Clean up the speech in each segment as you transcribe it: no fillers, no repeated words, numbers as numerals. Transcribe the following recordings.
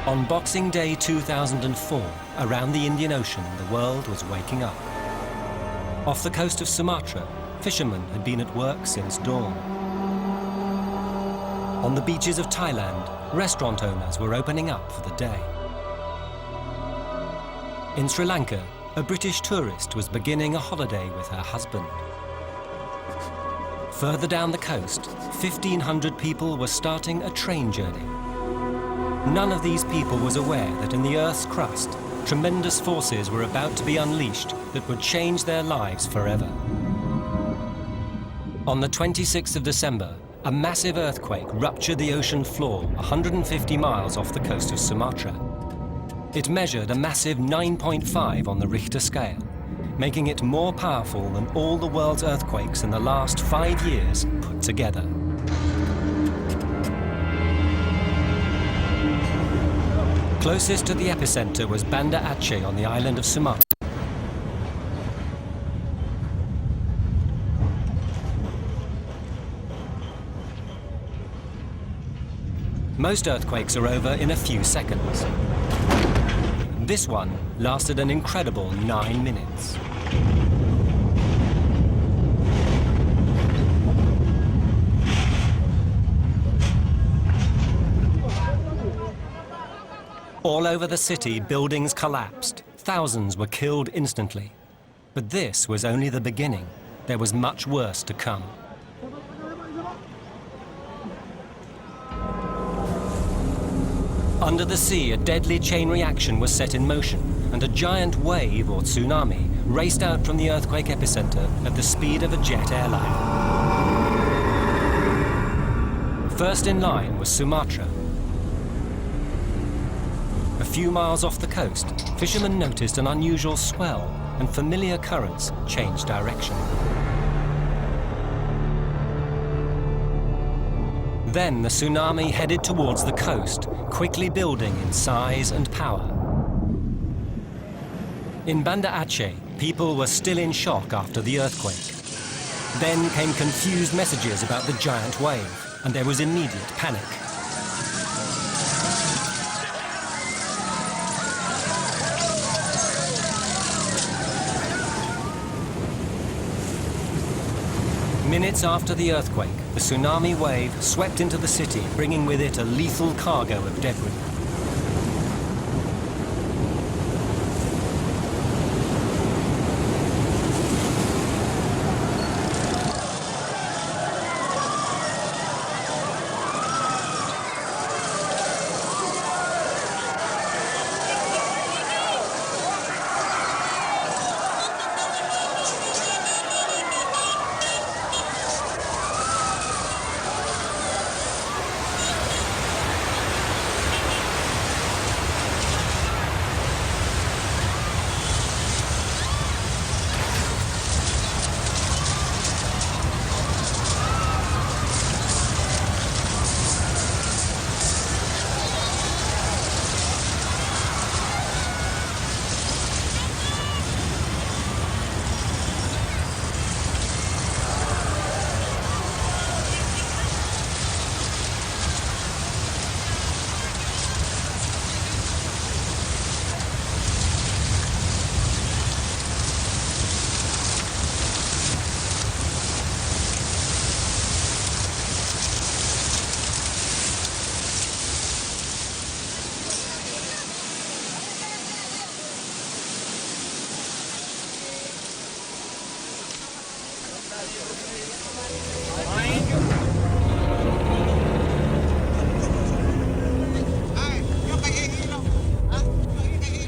On Boxing Day 2004, around the Indian Ocean, the world was waking up. Off the coast of Sumatra, fishermen had been at work since dawn. On the beaches of Thailand, restaurant owners were opening up for the day. In Sri Lanka, a British tourist was beginning a holiday with her husband. Further down the coast, 1,500 people were starting a train journey. None of these people was aware that in the Earth's crust, tremendous forces were about to be unleashed that would change their lives forever. On the 26th of December, a massive earthquake ruptured the ocean floor 150 miles off the coast of Sumatra. It measured a massive 9.5 on the Richter scale, making it more powerful than all the world's earthquakes in the last 5 years put together. Closest to the epicenter was Banda Aceh on the island of Sumatra. Most earthquakes are over in a few seconds. This one lasted an incredible 9 minutes. All over the city, buildings collapsed. Thousands were killed instantly. But this was only the beginning. There was much worse to come. Under the sea, a deadly chain reaction was set in motion, and a giant wave, or tsunami, raced out from the earthquake epicenter at the speed of a jet airliner. First in line was Sumatra. A few miles off the coast, fishermen noticed an unusual swell, and familiar currents changed direction. Then the tsunami headed towards the coast, quickly building in size and power. In Banda Aceh, people were still in shock after the earthquake. Then came confused messages about the giant wave, and there was immediate panic. Minutes after the earthquake, the tsunami wave swept into the city, bringing with it a lethal cargo of debris.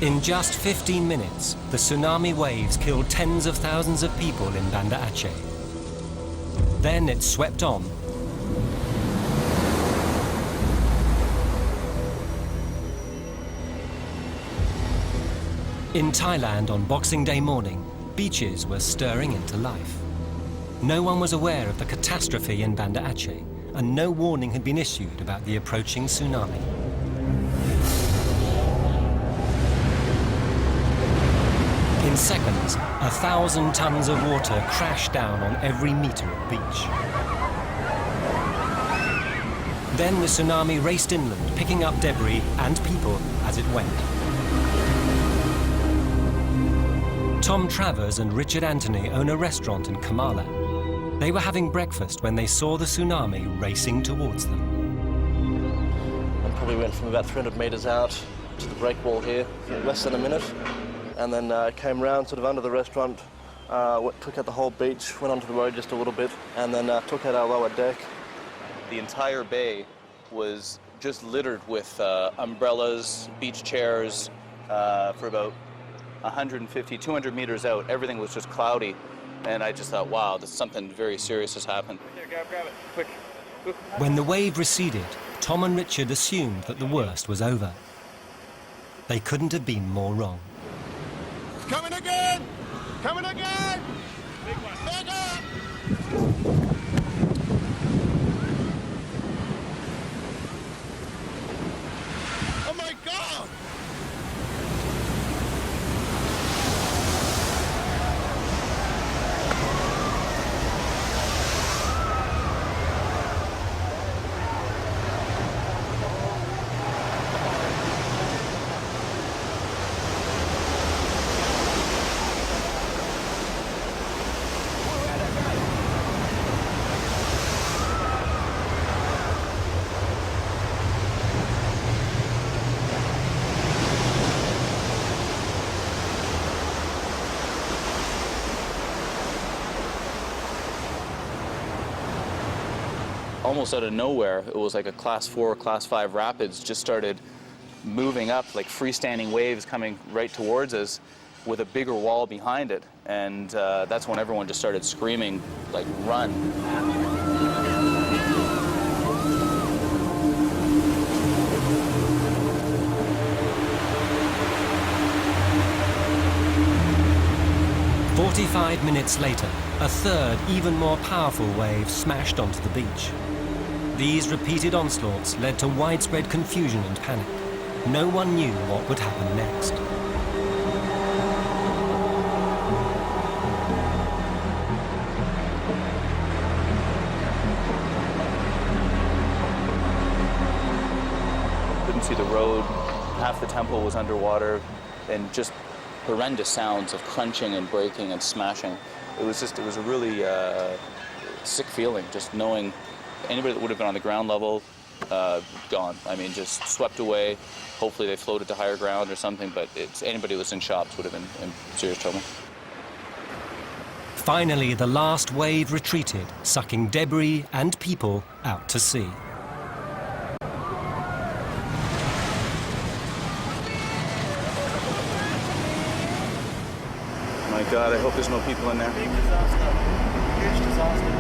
In just 15 minutes, the tsunami waves killed tens of thousands of people in Banda Aceh. Then it swept on. In Thailand on Boxing Day morning, beaches were stirring into life. No one was aware of the catastrophe in Banda Aceh, and no warning had been issued about the approaching tsunami. In seconds, 1,000 tons of water crashed down on every meter of beach. Then the tsunami raced inland, picking up debris and people as it went. Tom Travers and Richard Anthony own a restaurant in Kamala. They were having breakfast when they saw the tsunami racing towards them. And probably went from about 300 metres out to the break wall here in less than a minute, and then came round sort of under the restaurant, took out the whole beach, went onto the road just a little bit, and then took out our lower deck. The entire bay was just littered with umbrellas, beach chairs. For about 150, 200 meters out, everything was just cloudy. And I just thought, wow, something very serious has happened. Here, grab it, quick. When the wave receded, Tom and Richard assumed that the worst was over. They couldn't have been more wrong. It's coming again! Coming again! Big one. Bigger! Oh my God! Almost out of nowhere, it was like a class 4, class 5 rapids just started moving up, like freestanding waves coming right towards us with a bigger wall behind it. And that's when everyone just started screaming, like, run. "45 minutes later, a third, even more powerful wave smashed onto the beach. These repeated onslaughts led to widespread confusion and panic. No one knew what would happen next. Couldn't see the road. Half the temple was underwater, and just horrendous sounds of crunching and breaking and smashing. It was a really sick feeling, just knowing anybody that would have been on the ground level, gone. I mean, just swept away. Hopefully they floated to higher ground or something, but anybody that was in shops would have been in serious trouble. Finally, the last wave retreated, sucking debris and people out to sea. My God, I hope there's no people in there. Big disaster. Huge disaster.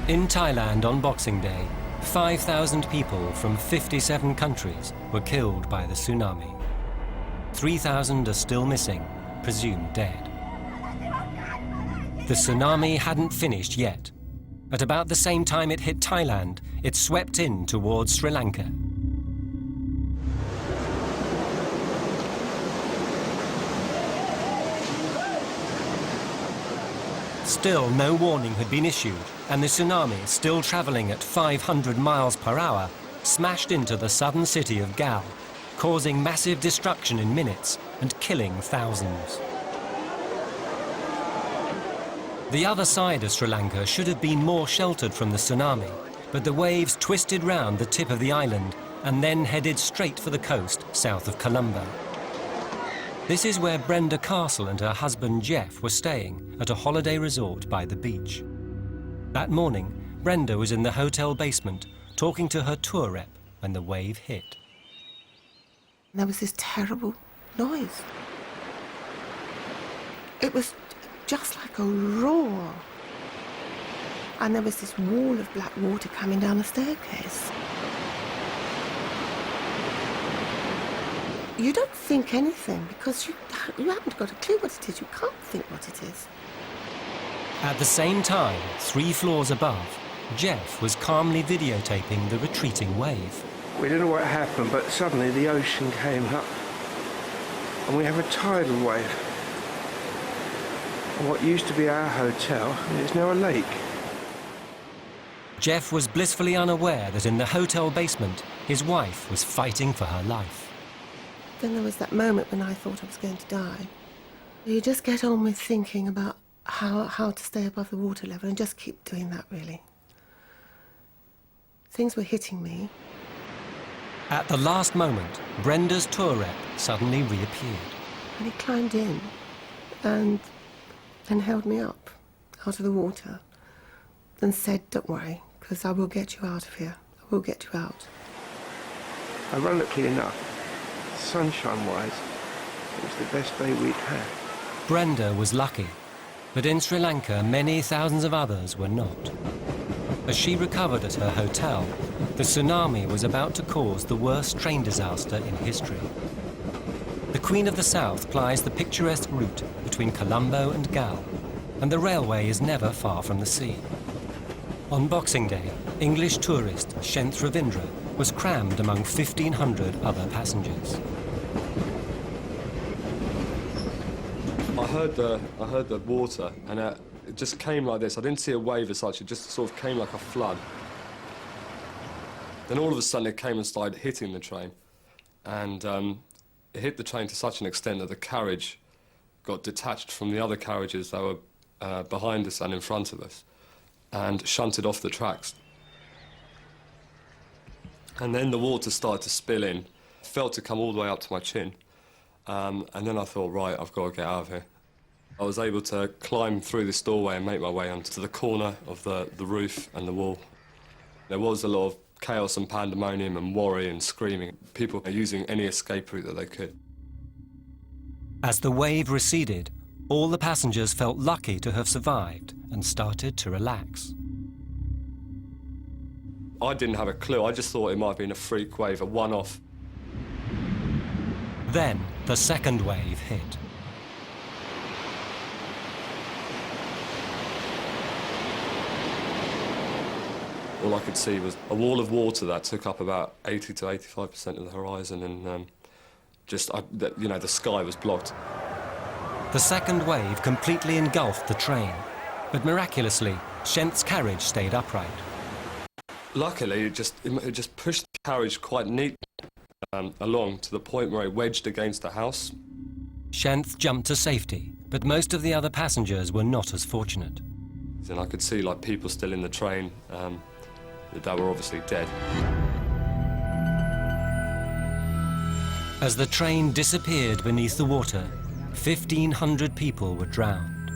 In Thailand on Boxing Day, 5,000 people from 57 countries were killed by the tsunami. 3,000 are still missing, presumed dead. The tsunami hadn't finished yet. At about the same time it hit Thailand, it swept in towards Sri Lanka. Still, no warning had been issued, and the tsunami, still traveling at 500 miles per hour, smashed into the southern city of Gal, causing massive destruction in minutes and killing thousands. The other side of Sri Lanka should have been more sheltered from the tsunami, but the waves twisted round the tip of the island and then headed straight for the coast south of Colombo. This is where Brenda Castle and her husband Jeff were staying at a holiday resort by the beach. That morning, Brenda was in the hotel basement talking to her tour rep when the wave hit. There was this terrible noise. It was just like a roar. And there was this wall of black water coming down the staircase. You don't think anything because you haven't got a clue what it is. You can't think what it is. At the same time, 3 floors above, Jeff was calmly videotaping the retreating wave. We don't know what happened, but suddenly the ocean came up and we have a tidal wave. And what used to be our hotel is now a lake. Jeff was blissfully unaware that in the hotel basement, his wife was fighting for her life. Then there was that moment when I thought I was going to die. You just get on with thinking about how to stay above the water level and just keep doing that, really. Things were hitting me. At the last moment, Brenda's tour rep suddenly reappeared. And he climbed in and held me up out of the water and said, "Don't worry, because I will get you out of here. I will get you out." Ironically enough, sunshine-wise, it was the best day we'd had. Brenda was lucky, but in Sri Lanka, many thousands of others were not. As she recovered at her hotel, the tsunami was about to cause the worst train disaster in history. The Queen of the South plies the picturesque route between Colombo and Gal, and the railway is never far from the sea. On Boxing Day, English tourist Shenth Ravindra was crammed among 1,500 other passengers. I heard the water, and it just came like this. I didn't see a wave as such, it just sort of came like a flood. Then all of a sudden it came and started hitting the train. And it hit the train to such an extent that the carriage got detached from the other carriages that were behind us and in front of us, and shunted off the tracks. And then the water started to spill in. It felt to come all the way up to my chin. And then I thought, right, I've got to get out of here. I was able to climb through this doorway and make my way onto the corner of the roof and the wall. There was a lot of chaos and pandemonium and worry and screaming. People were using any escape route that they could. As the wave receded, all the passengers felt lucky to have survived and started to relax. I didn't have a clue. I just thought it might have been a freak wave, a one-off. Then the second wave hit. All I could see was a wall of water that took up about 80 to 85% of the horizon, and the sky was blocked. The second wave completely engulfed the train, but miraculously, Shenth's carriage stayed upright. Luckily, it just pushed the carriage quite neatly along to the point where it wedged against the house. Shenth jumped to safety, but most of the other passengers were not as fortunate. And I could see people still in the train that were obviously dead. As the train disappeared beneath the water, 1,500 people were drowned.